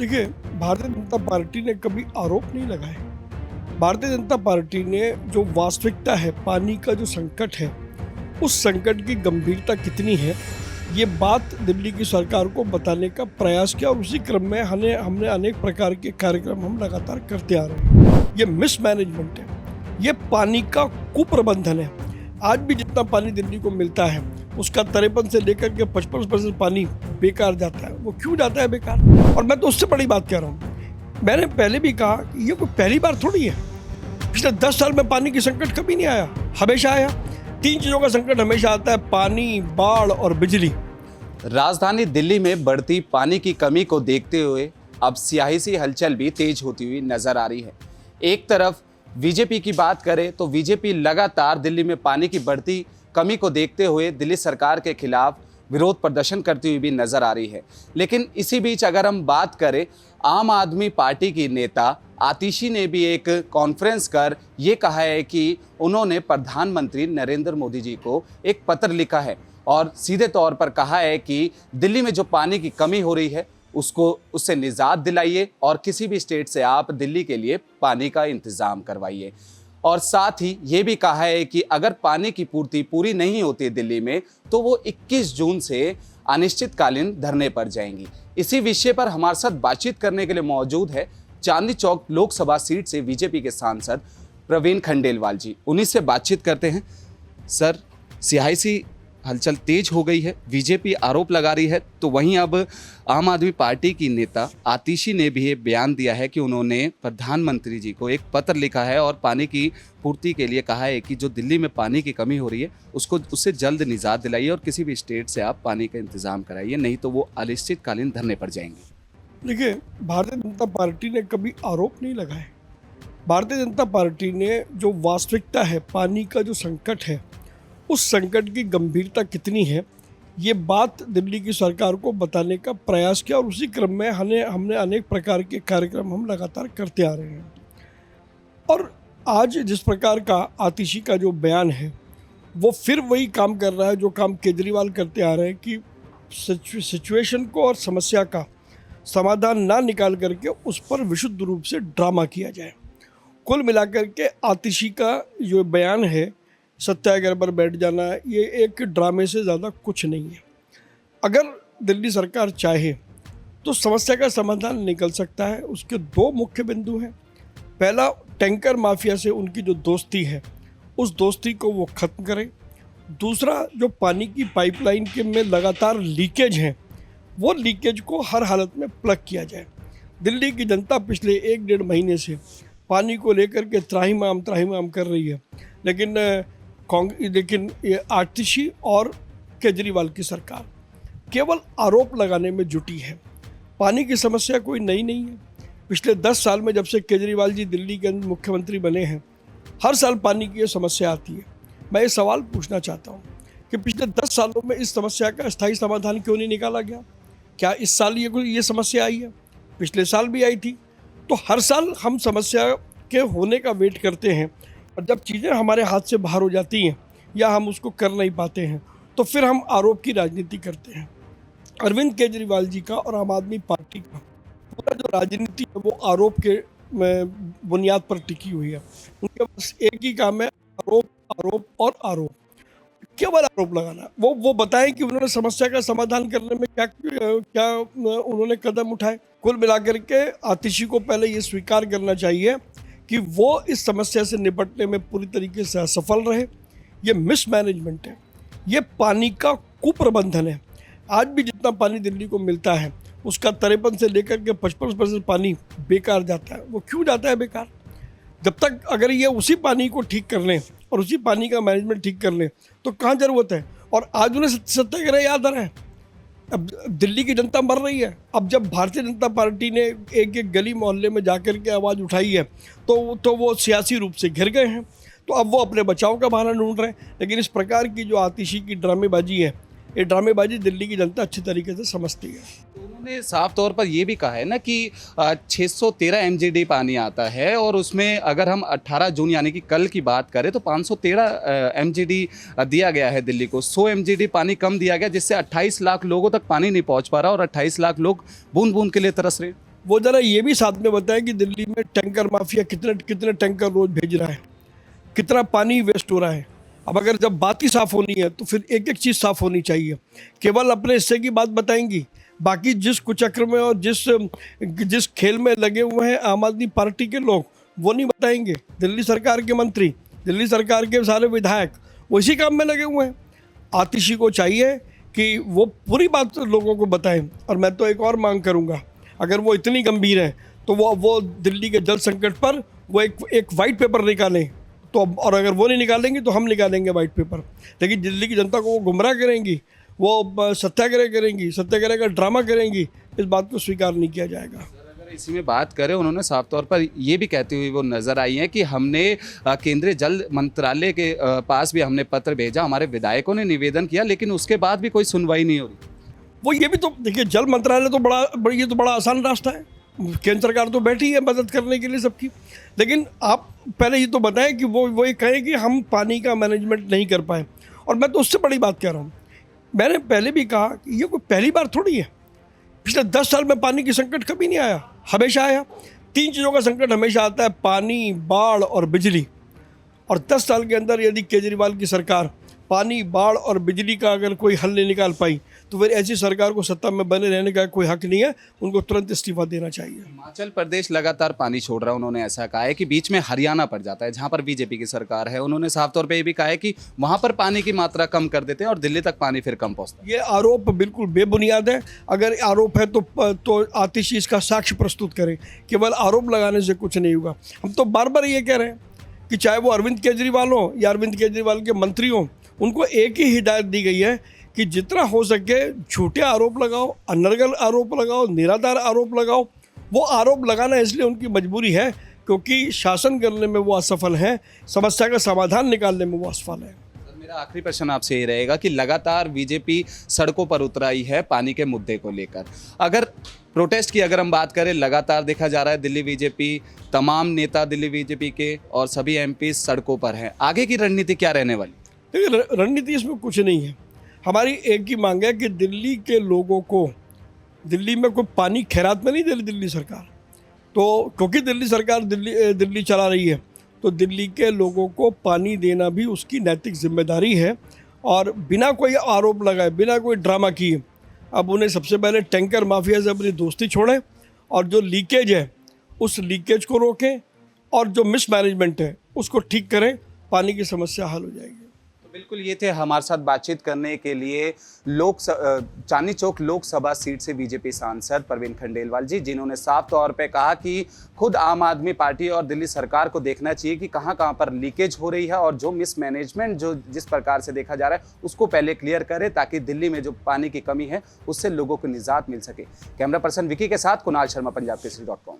देखिए, भारतीय जनता पार्टी ने कभी आरोप नहीं लगाए। भारतीय जनता पार्टी ने जो वास्तविकता है, पानी का जो संकट है, उस संकट की गंभीरता कितनी है, ये बात दिल्ली की सरकार को बताने का प्रयास किया और उसी क्रम में हमने अनेक प्रकार के कार्यक्रम हम लगातार करते आ रहे हैं। ये मिसमैनेजमेंट है, ये पानी का कुप्रबंधन है। आज भी जितना पानी दिल्ली को मिलता है, उसका 53 से लेकर के 55% पानी बेकार जाता है। वो क्यों जाता है बेकार? और मैं तो उससे बड़ी बात कह रहा हूँ। मैंने पहले भी कहा कि ये कोई पहली बार थोड़ी है। पिछले 10 साल में पानी की संकट कभी नहीं आया, हमेशा आया। 3 चीज़ों का संकट हमेशा आता है, पानी, बाढ़ और बिजली। राजधानी दिल्ली में बढ़ती पानी की कमी को देखते हुए अब सियासी हलचल भी तेज होती हुई नजर आ रही है। एक तरफ बीजेपी की बात करें तो बीजेपी लगातार दिल्ली में पानी की बढ़ती कमी को देखते हुए दिल्ली सरकार के खिलाफ विरोध प्रदर्शन करती हुई भी नजर आ रही है। लेकिन इसी बीच अगर हम बात करें, आम आदमी पार्टी की नेता आतिशी ने भी एक कॉन्फ्रेंस कर ये कहा है कि उन्होंने प्रधानमंत्री नरेंद्र मोदी जी को एक पत्र लिखा है और सीधे तौर पर कहा है कि दिल्ली में जो पानी की कमी हो रही है उससे निजात दिलाइए और किसी भी स्टेट से आप दिल्ली के लिए पानी का इंतज़ाम करवाइए। और साथ ही ये भी कहा है कि अगर पानी की पूर्ति पूरी नहीं होती दिल्ली में तो वो 21 जून से अनिश्चितकालीन धरने पर जाएंगी। इसी विषय पर हमारे साथ बातचीत करने के लिए मौजूद है चांदनी चौक लोकसभा सीट से बीजेपी के सांसद प्रवीण खंडेलवाल जी। उन्हीं से बातचीत करते हैं। सर, सियासी हलचल तेज हो गई है, बीजेपी आरोप लगा रही है, तो वहीं अब आम आदमी पार्टी की नेता आतिशी ने भी ये बयान दिया है कि उन्होंने प्रधानमंत्री जी को एक पत्र लिखा है और पानी की पूर्ति के लिए कहा है कि जो दिल्ली में पानी की कमी हो रही है उससे जल्द निजात दिलाइए और किसी भी स्टेट से आप पानी का इंतजाम कराइए, नहीं तो वो अनिश्चितकालीन धरने पर जाएंगे। देखिए, भारतीय जनता पार्टी ने कभी आरोप नहीं लगाए। भारतीय जनता पार्टी ने जो वास्तविकता है, पानी का जो संकट है, उस संकट की गंभीरता कितनी है, ये बात दिल्ली की सरकार को बताने का प्रयास किया और उसी क्रम में हमने अनेक प्रकार के कार्यक्रम हम लगातार करते आ रहे हैं। और आज जिस प्रकार का आतिशी का जो बयान है, वो फिर वही काम कर रहा है जो काम केजरीवाल करते आ रहे हैं कि सिचुएशन को और समस्या का समाधान ना निकाल करके उस पर विशुद्ध रूप से ड्रामा किया जाए। कुल मिलाकर के आतिशी का जो बयान है, सत्याग्रह पर बैठ जाना, ये एक ड्रामे से ज़्यादा कुछ नहीं है। अगर दिल्ली सरकार चाहे तो समस्या का समाधान निकल सकता है। उसके 2 मुख्य बिंदु हैं। पहला, टैंकर माफिया से उनकी जो दोस्ती है, उस दोस्ती को वो ख़त्म करें। दूसरा, जो पानी की पाइपलाइन के में लगातार लीकेज हैं, वो लीकेज को हर हालत में प्लग किया जाए। दिल्ली की जनता पिछले 1-1.5 महीने से पानी को लेकर के त्राहिमाम कर रही है, लेकिन ये आतिशी और केजरीवाल की सरकार केवल आरोप लगाने में जुटी है। पानी की समस्या कोई नई नहीं है। पिछले 10 साल में जब से केजरीवाल जी दिल्ली के मुख्यमंत्री बने हैं, हर साल पानी की ये समस्या आती है। मैं ये सवाल पूछना चाहता हूँ कि पिछले 10 सालों में इस समस्या का स्थायी समाधान क्यों नहीं निकाला गया? क्या इस साल ये समस्या आई है? पिछले साल भी आई थी। तो हर साल हम समस्या के होने का वेट करते हैं और जब चीज़ें हमारे हाथ से बाहर हो जाती हैं या हम उसको कर नहीं पाते हैं तो फिर हम आरोप की राजनीति करते हैं। अरविंद केजरीवाल जी का और आम आदमी पार्टी का पूरा जो राजनीति है वो आरोप के बुनियाद पर टिकी हुई है। उनके पास एक ही काम है, आरोप आरोप और आरोप, केवल आरोप लगाना। वो बताएं कि उन्होंने समस्या का समाधान करने में क्या उन्होंने कदम उठाए। कुल मिलाकर के आतिशी को पहले ये स्वीकार करना चाहिए कि वो इस समस्या से निपटने में पूरी तरीके से असफल रहे। ये मिसमैनेजमेंट है, ये पानी का कुप्रबंधन है। आज भी जितना पानी दिल्ली को मिलता है, उसका 53 से लेकर के 55% पानी बेकार जाता है। वो क्यों जाता है बेकार? जब तक अगर ये उसी पानी को ठीक कर लें और उसी पानी का मैनेजमेंट ठीक कर लें तो कहाँ ज़रूरत है? और आज उन्हें सत्याग्रह याद आ रहा है। अब दिल्ली की जनता मर रही है। अब जब भारतीय जनता पार्टी ने एक गली मोहल्ले में जाकर के आवाज़ उठाई है तो वो सियासी रूप से घिर गए हैं। तो अब वो अपने बचाव का बहाना ढूंढ रहे हैं। लेकिन इस प्रकार की जो आतिशी की ड्रामेबाजी है, ये ड्रामेबाजी दिल्ली की जनता अच्छी तरीके से समझती है। उन्होंने साफ तौर पर ये भी कहा है ना कि 613 एमजीडी पानी आता है और उसमें अगर हम 18 जून यानी कि कल की बात करें तो 513 एमजीडी दिया गया है दिल्ली को। 100 एमजीडी पानी कम दिया गया जिससे 28 लाख लोगों तक पानी नहीं पहुंच पा रहा और 28 लाख लोग बूंद बूंद के लिए तरस रहे। वो ज़रा ये भी साथ में बताएं कि दिल्ली में टैंकर माफिया कितने कितने टैंकर रोज भेज रहा है, कितना पानी वेस्ट हो रहा है। अब अगर जब बात ही साफ़ होनी है तो फिर एक एक चीज़ साफ़ होनी चाहिए। केवल अपने हिस्से की बात बताएंगी, बाकी जिस कुचक्र में और जिस खेल में लगे हुए हैं आम आदमी पार्टी के लोग, वो नहीं बताएंगे। दिल्ली सरकार के मंत्री, दिल्ली सरकार के सारे विधायक वो इसी काम में लगे हुए हैं। आतिशी को चाहिए कि वो पूरी बात लोगों को बताएं। और मैं तो एक और मांग करूंगा, अगर वो इतनी गंभीर है तो वो दिल्ली के जल संकट पर वो एक वाइट पेपर निकालें। तो और अगर वो नहीं निकालेंगे तो हम निकालेंगे वाइट पेपर। लेकिन दिल्ली की जनता को वो गुमराह करेंगी, वो सत्याग्रह करेंगी, सत्याग्रह का ड्रामा करेंगी, इस बात को स्वीकार नहीं किया जाएगा। अगर इसी में बात करें, उन्होंने साफ तौर पर ये भी कहते हुए वो नजर आई हैं कि हमने केंद्रीय जल मंत्रालय के पास भी हमने पत्र भेजा, हमारे विधायकों ने निवेदन किया, लेकिन उसके बाद भी कोई सुनवाई नहीं हो रही। वो ये भी तो देखिए, जल मंत्रालय तो ये तो बड़ा आसान रास्ता है। केंद्र सरकार तो बैठी है मदद करने के लिए सबकी। लेकिन आप पहले ये तो बताएं कि वो ये कहें कि हम पानी का मैनेजमेंट नहीं कर पाए। और मैं तो उससे बड़ी बात कह रहा हूँ, मैंने पहले भी कहा कि ये कोई पहली बार थोड़ी है। पिछले 10 साल में पानी की संकट कभी नहीं आया, हमेशा आया। 3 चीज़ों का संकट हमेशा आता है, पानी, बाढ़ और बिजली। और 10 साल के अंदर यदि केजरीवाल की सरकार पानी, बाढ़ और बिजली का अगर कोई हल नहीं निकाल पाई तो फिर ऐसी सरकार को सत्ता में बने रहने का कोई हक नहीं है, उनको तुरंत इस्तीफा देना चाहिए। हिमाचल प्रदेश लगातार पानी छोड़ रहा है, उन्होंने ऐसा कहा है कि बीच में हरियाणा पड़ जाता है जहां पर बीजेपी की सरकार है। उन्होंने साफ तौर पे ये भी कहा है कि वहां पर पानी की मात्रा कम कर देते हैं और दिल्ली तक पानी फिर कम पहुंचता है। ये आरोप बिल्कुल बेबुनियाद है। अगर आरोप है तो आतिशी इसका साक्ष्य प्रस्तुत करें। केवल आरोप लगाने से कुछ नहीं होगा। हम तो बार बार ये कह रहे हैं कि चाहे वो अरविंद केजरीवाल हो या अरविंद केजरीवाल के मंत्री हों, उनको एक ही हिदायत दी गई है कि जितना हो सके झूठे आरोप लगाओ, अनर्गल आरोप लगाओ, निराधार आरोप लगाओ। वो आरोप लगाना इसलिए उनकी मजबूरी है क्योंकि शासन करने में वो असफल है, समस्या का समाधान निकालने में वो असफल है। मेरा आखिरी प्रश्न आपसे ये रहेगा कि लगातार बीजेपी सड़कों पर उतर आई है पानी के मुद्दे को लेकर। अगर प्रोटेस्ट की अगर हम बात करें, लगातार देखा जा रहा है दिल्ली बीजेपी, तमाम नेता दिल्ली बीजेपी के और सभी एमपी सड़कों पर हैं। आगे की रणनीति क्या रहने वाली? देखिए, रणनीति इसमें कुछ नहीं है। हमारी एक ही मांग है कि दिल्ली के लोगों को, दिल्ली में कोई पानी खैरात में नहीं दे रही दिल्ली सरकार, तो क्योंकि दिल्ली सरकार दिल्ली चला रही है तो दिल्ली के लोगों को पानी देना भी उसकी नैतिक जिम्मेदारी है। और बिना कोई आरोप लगाए, बिना कोई ड्रामा किए, अब उन्हें सबसे पहले टैंकर माफिया से अपनी दोस्ती छोड़ें और जो लीकेज है उस लीकेज को रोकें और जो मिसमैनेजमेंट है उसको ठीक करें। पानी की समस्या हल हो जाएगी। बिल्कुल, ये थे हमारे साथ बातचीत करने के लिए चांदनी चौक लोकसभा सीट से बीजेपी सांसद परवीन खंडेलवाल जी, जिन्होंने साफ तौर पे कहा कि खुद आम आदमी पार्टी और दिल्ली सरकार को देखना चाहिए कि कहां कहां पर लीकेज हो रही है और जो मिसमैनेजमेंट जो जिस प्रकार से देखा जा रहा है उसको पहले क्लियर करे ताकि दिल्ली में जो पानी की कमी है उससे लोगों को निजात मिल सके। कैमरा पर्सन विकी के साथ कुणाल शर्मा, पंजाब केसरी.com।